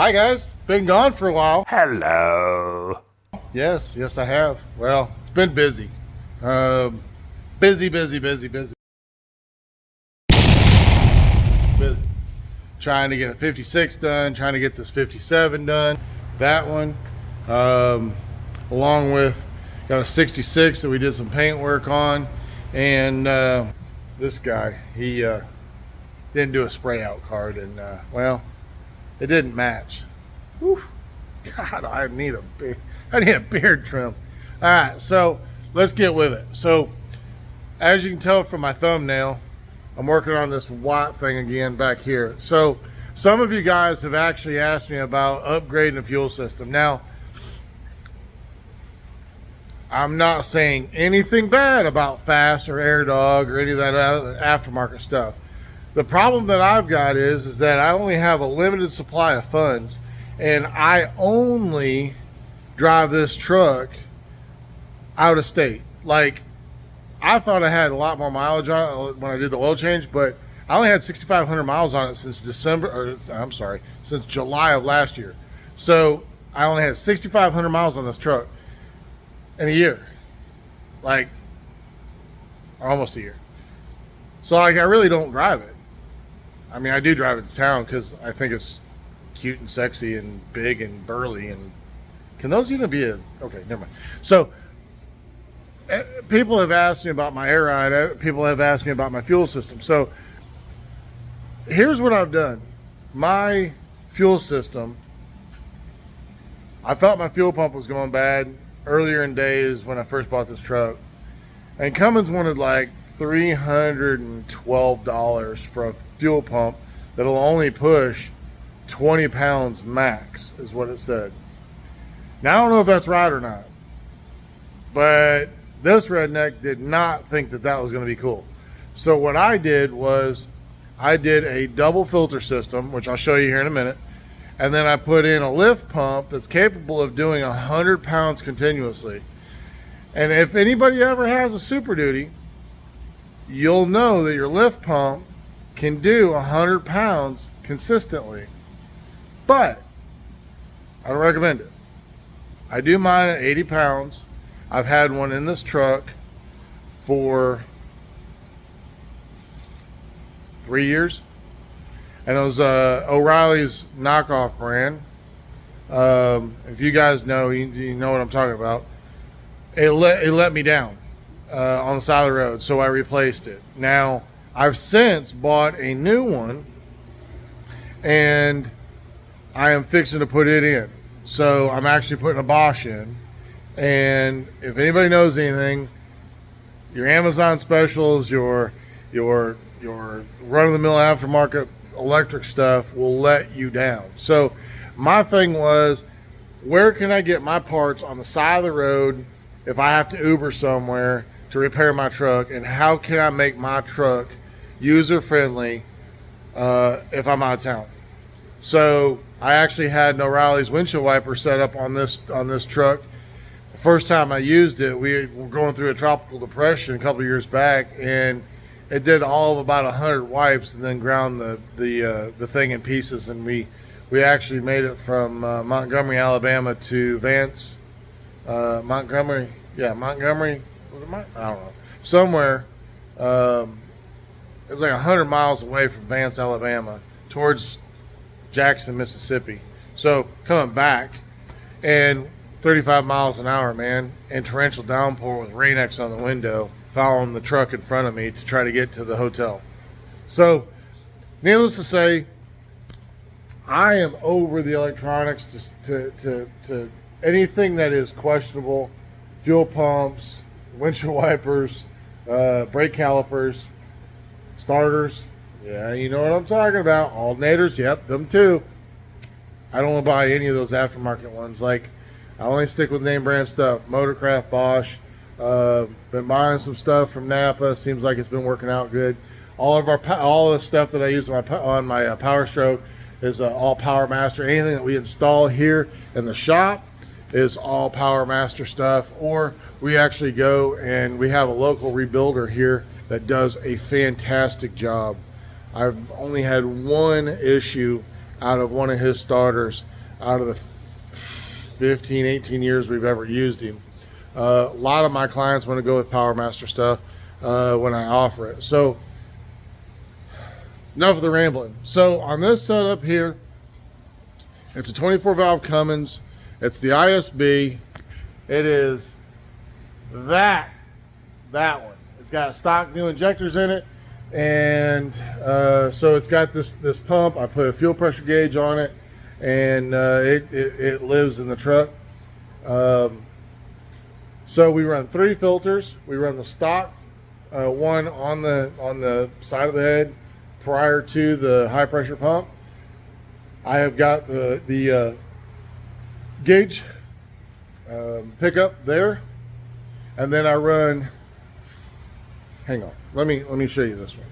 Hi guys, been gone for a while. Hello. Yes, I have. Well, it's been busy. Busy. Trying to get a 56 done, trying to get this 57 done. That one, along with got a 66 that we did some paint work on, and this guy, he didn't do a spray out card, and well, it didn't match. Whew. God, I need a beard trim. All right, so let's get with it. So, as you can tell from my thumbnail, I'm working on this watt thing again back here. So, some of you guys have actually asked me about upgrading the fuel system. Now, I'm not saying anything bad about Fast or AirDog or any of that other aftermarket stuff. The problem that I've got is that I only have a limited supply of funds, and I only drive this truck out of state. Like, I thought I had a lot more mileage on it when I did the oil change, but I only had 6,500 miles on it since since July of last year. So I only had 6,500 miles on this truck in a year, like, or almost a year. So like, I really don't drive it. I mean, I do drive it to town because I think it's cute and sexy and big and burly. And can those even be okay, never mind. So people have asked me about my air ride. People have asked me about my fuel system. So here's what I've done. My fuel system, I thought my fuel pump was going bad earlier in days when I first bought this truck. And Cummins wanted like $312 for a fuel pump that'll only push 20 pounds max, is what it said. Now, I don't know if that's right or not, but this redneck did not think that that was going to be cool. So what I did was I did a double filter system, which I'll show you here in a minute, and then I put in a lift pump that's capable of doing 100 pounds continuously. And if anybody ever has a Super Duty, you'll know that your lift pump can do 100 pounds consistently. But I don't recommend it. I do mine at 80 pounds. I've had one in this truck for 3 years. And it was O'Reilly's knockoff brand. If you guys know, you know what I'm talking about. It let me down on the side of the road, so I replaced it. Now, I've since bought a new one, and I am fixing to put it in. So I'm actually putting a Bosch in. And if anybody knows anything, your Amazon specials, your run-of-the-mill aftermarket electric stuff will let you down. So my thing was, where can I get my parts on the side of the road if I have to Uber somewhere to repair my truck, and how can I make my truck user-friendly if I'm out of town? So I actually had an O'Reilly's windshield wiper set up on this truck. The first time I used it, we were going through a tropical depression a couple of years back, and it did all of about 100 wipes and then ground the thing in pieces. And we actually made it from Montgomery, Alabama to Vance. Montgomery, was it I don't know, somewhere. It's like 100 miles away from Vance, Alabama, towards Jackson, Mississippi. So coming back, and 35 miles an hour, man, and torrential downpour with Rain-X on the window, following the truck in front of me to try to get to the hotel. So, needless to say, I am over the electronics to anything that is questionable. Fuel pumps, windshield wipers, brake calipers, starters. Yeah, you know what I'm talking about. Alternators, yep, them too. I don't want to buy any of those aftermarket ones. Like, I only stick with name brand stuff. Motorcraft, Bosch. Been buying some stuff from Napa. Seems like it's been working out good. All the stuff that I use on my Power Stroke is all Power Master. Anything that we install here in the shop is all Power Master stuff. Or we actually go and we have a local rebuilder here that does a fantastic job. I've only had one issue out of one of his starters, out of the 15, 18 years we've ever used him. A lot of my clients want to go with PowerMaster stuff when I offer it. So enough of the rambling. So on this setup here, it's a 24 valve Cummins. It's the ISB. It is that one. It's got stock new injectors in it, and so it's got this pump. I put a fuel pressure gauge on it, and it lives in the truck. So we run 3 filters. We run the stock one on the side of the head prior to the high pressure pump. I have got the gauge pickup there, and then I run. Hang on, let me show you this one.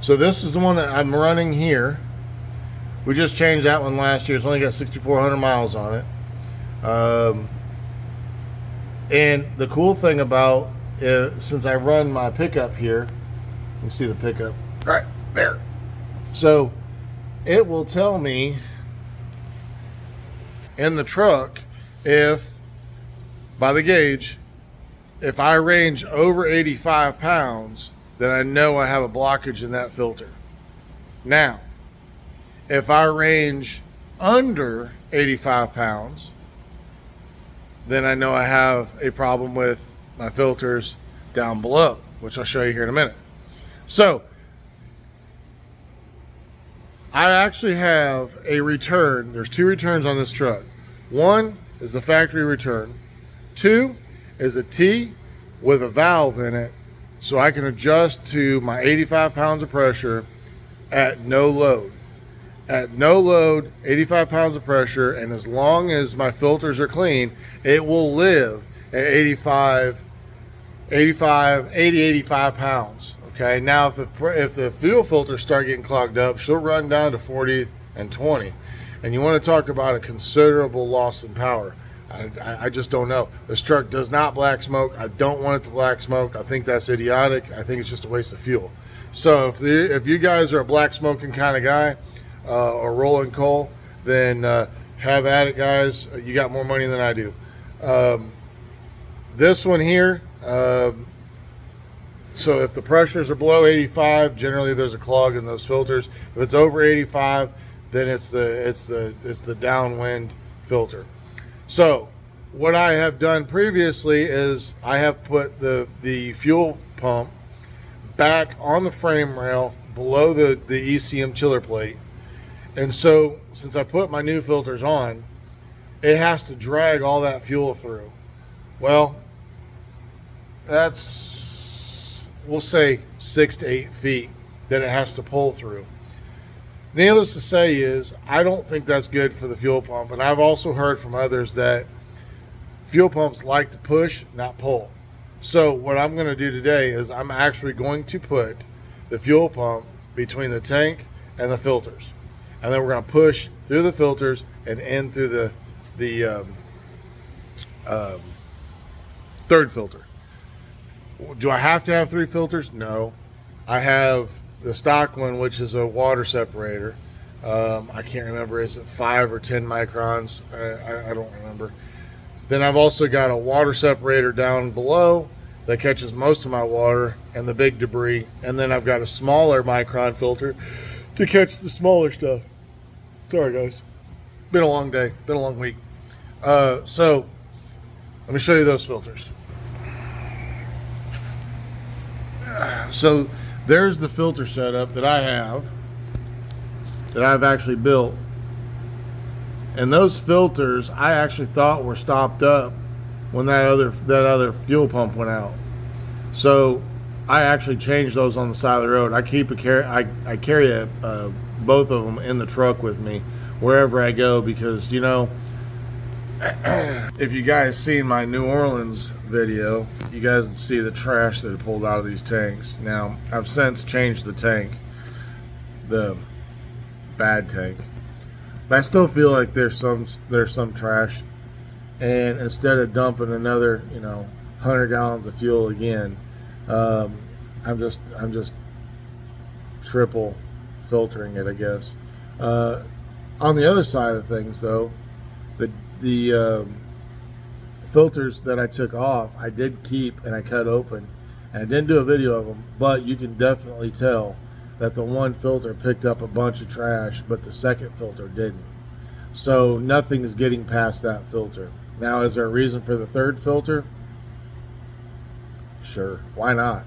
So this is the one that I'm running here. We just changed that one last year. It's only got 6,400 miles on it. And the cool thing about since I run my pickup here, you see the pickup right there. So it will tell me in the truck if, by the gauge, if I range over 85 pounds, then I know I have a blockage in that filter. Now, if I range under 85 pounds, then I know I have a problem with my filters down below, which I'll show you here in a minute. So I actually have a return. There's 2 returns on this truck. One is the factory return. 2 is a T with a valve in it, so I can adjust to my 85 pounds of pressure at no load. At no load, 85 pounds of pressure, and as long as my filters are clean, it will live at 80, 85 pounds. Okay, now if the fuel filters start getting clogged up, she'll run down to 40 and 20. And you want to talk about a considerable loss in power. I just don't know. This truck does not black smoke. I don't want it to black smoke. I think that's idiotic. I think it's just a waste of fuel. So if you guys are a black smoking kind of guy, or rolling coal, then have at it, guys. You got more money than I do. This one here, so if the pressures are below 85, generally there's a clog in those filters. If it's over 85, then it's the downwind filter. So what I have done previously is I have put the fuel pump back on the frame rail below the ECM chiller plate. And so since I put my new filters on, it has to drag all that fuel through. Well, that's, we'll say 6 to 8 feet that it has to pull through. Needless to say is, I don't think that's good for the fuel pump. And I've also heard from others that fuel pumps like to push, not pull. So what I'm going to do today is I'm actually going to put the fuel pump between the tank and the filters. And then we're going to push through the filters and in through the third filter. Do I have to have 3 filters? No. I have the stock one, which is a water separator. I can't remember, is it 5 or 10 microns? I don't remember. Then I've also got a water separator down below that catches most of my water and the big debris. And then I've got a smaller micron filter to catch the smaller stuff. Sorry, guys. Been a long day. Been a long week. So let me show you those filters. So there's the filter setup that I have, that I've actually built. And those filters I actually thought were stopped up when that other fuel pump went out. So I actually changed those on the side of the road. I carry both of them in the truck with me wherever I go, because, you know, if you guys seen my New Orleans video, you guys can see the trash that I pulled out of these tanks. Now, I've since changed the tank, the bad tank, but I still feel like there's some trash. And instead of dumping another, 100 gallons of fuel again, I'm just triple filtering it, I guess. On the other side of things, though, the filters that I took off, I did keep and I cut open. And I didn't do a video of them, but you can definitely tell that the one filter picked up a bunch of trash, but the second filter didn't. So nothing is getting past that filter. Now, is there a reason for the third filter? Sure, why not?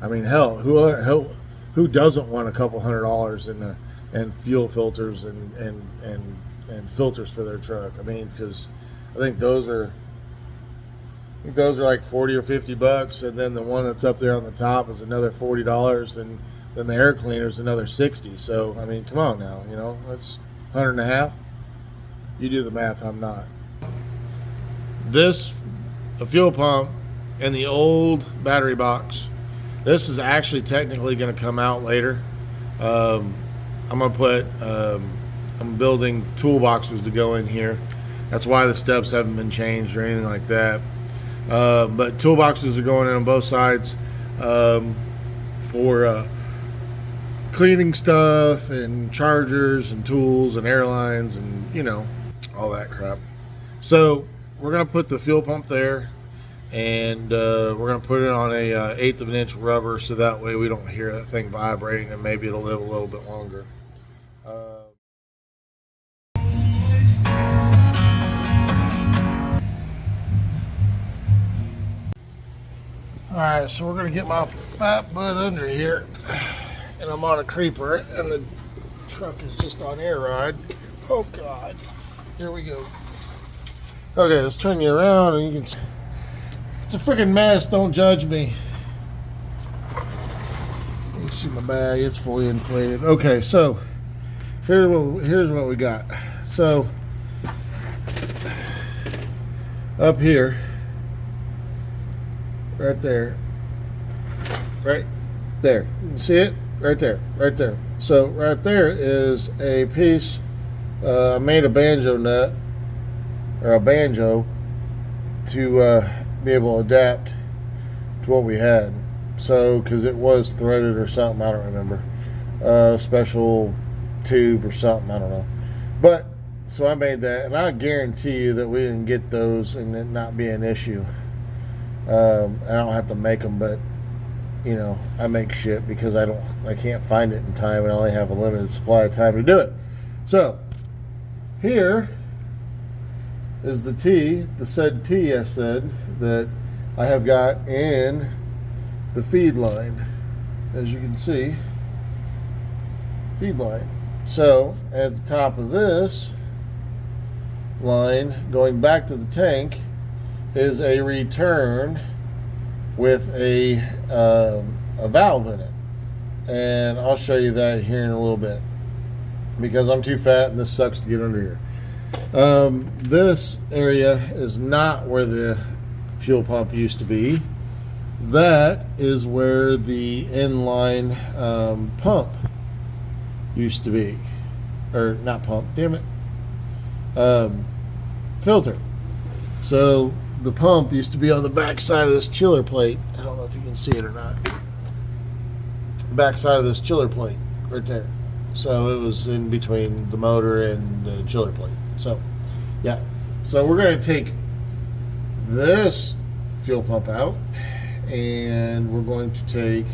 I mean, hell, who doesn't want a couple $100 in fuel filters and filters for their truck? I mean, because I think those are like 40 or 50 bucks, and then the one that's up there on the top is another $40, and then the air cleaner is another 60. So I mean, come on now, you know, that's 150. You do the math, I'm not. This, a fuel pump and the old battery box. This is actually technically going to come out later. I'm going to put, I'm building toolboxes to go in here. That's why the steps haven't been changed or anything like that. But toolboxes are going in on both sides for cleaning stuff and chargers and tools and airlines and, you know, all that crap. So we're going to put the fuel pump there, and we're going to put it on a 1/8 of an inch rubber, so that way we don't hear that thing vibrating, and maybe it'll live a little bit longer. Alright, so we're going to get my fat butt under here, and I'm on a creeper, and the truck is just on air ride. Oh God, here we go. Okay, let's turn you around, and you can see it's a freaking mess. Don't judge me. You can see my bag, it's fully inflated. Okay, so here's what we got. So up here, right there, you can see it right there. So right there is a piece. I made a banjo nut, or a banjo, to be able to adapt to what we had. So, because it was threaded or something, I don't remember. Special tube or something, I don't know. But, so I made that, and I guarantee you that we didn't get those and it not be an issue. I don't have to make them, but, you know, I make shit because I can't find it in time, and I only have a limited supply of time to do it. So, here is the T, the said T I said, that I have got in the feed line. As you can see, feed line. So, at the top of this line, going back to the tank, is a return with a valve in it. And I'll show you that here in a little bit, because I'm too fat and this sucks to get under here. This area is not where the fuel pump used to be. That is where the inline pump used to be. Or not pump, damn it. Filter. So the pump used to be on the back side of this chiller plate. I don't know if you can see it or not. Back side of this chiller plate right there. So it was in between the motor and the chiller plate. So, yeah. So we're going to take this fuel pump out, and we're going to take,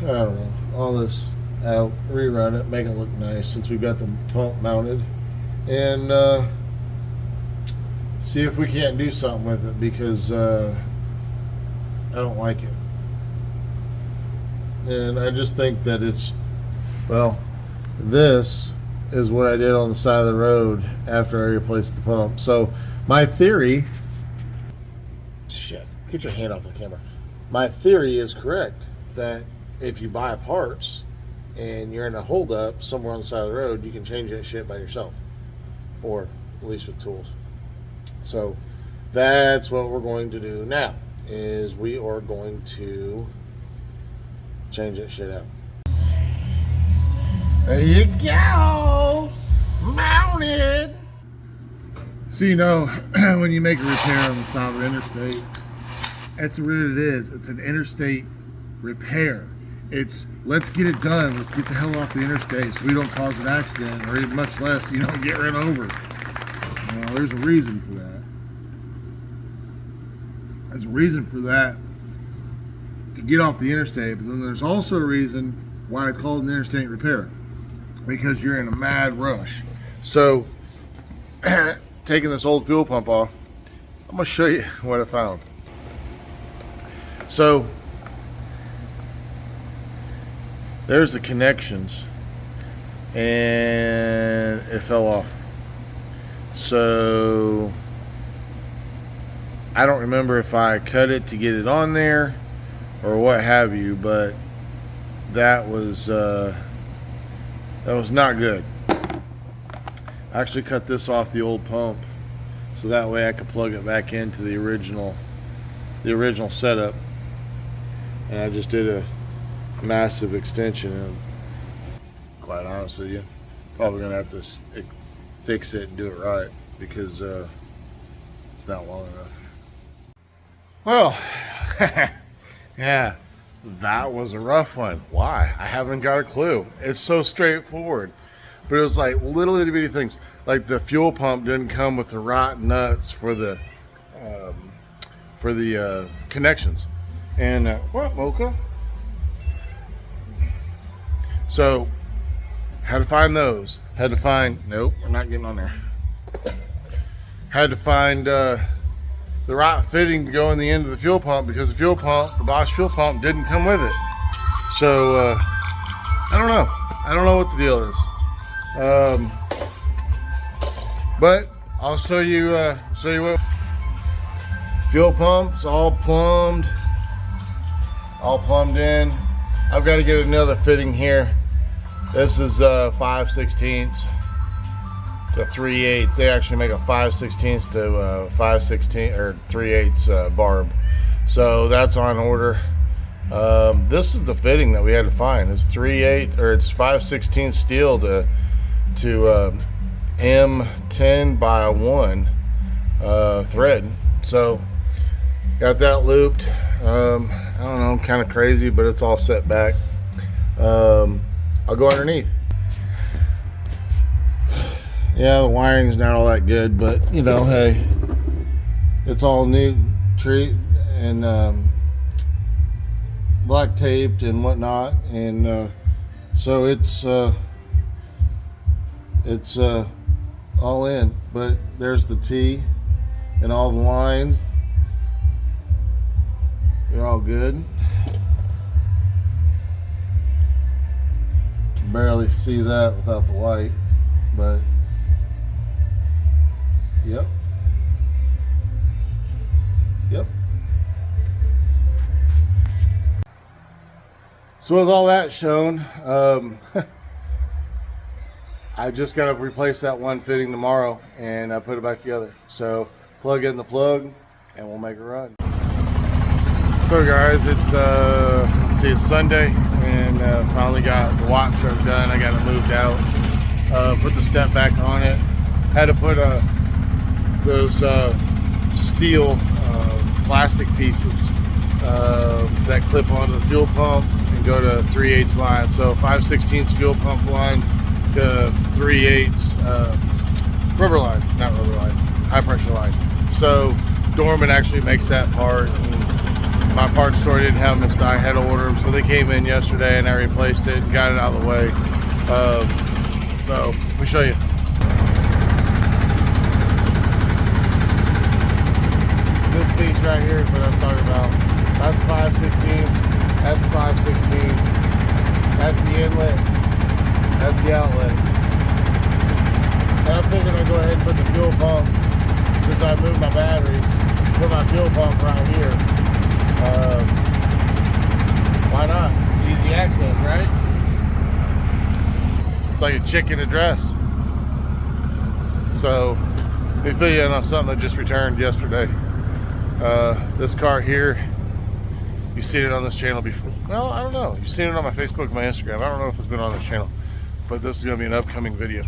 I don't know, all this out, rerun it, make it look nice since we've got the pump mounted, and see if we can't do something with it, because I don't like it. And I just think that it's, well, this is what I did on the side of the road after I replaced the pump. So my theory, shit, get your hand off the camera. My theory is correct, that if you buy parts and you're in a holdup somewhere on the side of the road, you can change that shit by yourself, or at least with tools. So that's what we're going to do now, is we are going to change that shit out. There you go, mounted. So, you know, when you make a repair on the side of the interstate, that's what it is. It's an interstate repair. It's let's get it done. Let's get the hell off the interstate so we don't cause an accident, or even much less, get run over. Well, there's a reason for that. There's a reason for that to get off the interstate, but then there's also a reason why it's called an interstate repair, because you're in a mad rush. So, taking this old fuel pump off, I'm gonna show you what I found. So, there's the connections, and it fell off. So, I don't remember if I cut it to get it on there or what have you, but that was not good. I actually cut this off the old pump so that way I could plug it back into the original setup, and I just did a massive extension. And quite honest with you, probably gonna have to fix it and do it right, because it's not long enough. Well, yeah, that was a rough one. Why? I haven't got a clue. It's so straightforward. But it was like little itty bitty things. Like the fuel pump didn't come with the right nuts for the connections. And what, Mocha? So had to find those. Nope, we're not getting on there. Had to find the right fitting to go in the end of the fuel pump, because the Bosch fuel pump didn't come with it. So I don't know what the deal is. But I'll show you what. Fuel pump's all plumbed in. I've got to get another fitting here. This is 5/16 to 3/8. They actually make a 5/16 to 5/16 or 3/8 barb. So that's on order. This is the fitting that we had to find. It's 3/8 or it's 5/16 steel to M10 by 1 thread. So got that looped. I don't know, kind of crazy, but it's all set back. I'll go underneath. Yeah, the wiring's not all that good, but hey, it's all new treat and black taped and whatnot, and so it's all in. But there's the T and all the lines. They're all good. Can barely see that without the light, but yep. So with all that shown, I just got to replace that one fitting tomorrow, and I put it back together. So plug in the plug and we'll make a run. So guys, it's it's Sunday, and finally got the watch truck done. I got it moved out, put the step back on it. Had to put those steel plastic pieces that clip onto the fuel pump and go to 3/8 line. So 5/16 fuel pump line to 3/8 rubber line, not rubber line, high pressure line. So Dorman actually makes that part. My parts store didn't have them, I had to order them, so they came in yesterday and I replaced it and got it out of the way. So let me show you. This piece right here is what I was talking about. That's 5/16. That's 5/16. That's the inlet. That's the outlet. And I'm thinking I'd go ahead and put the fuel pump, since I moved my batteries, put my fuel pump right here. Why not? Easy access, right? It's like a chicken address. So let me fill you in on something that just returned yesterday. This car here, you've seen it on this channel before. Well, I don't know. You've seen it on my Facebook, my Instagram. I don't know if it's been on this channel, but this is going to be an upcoming video.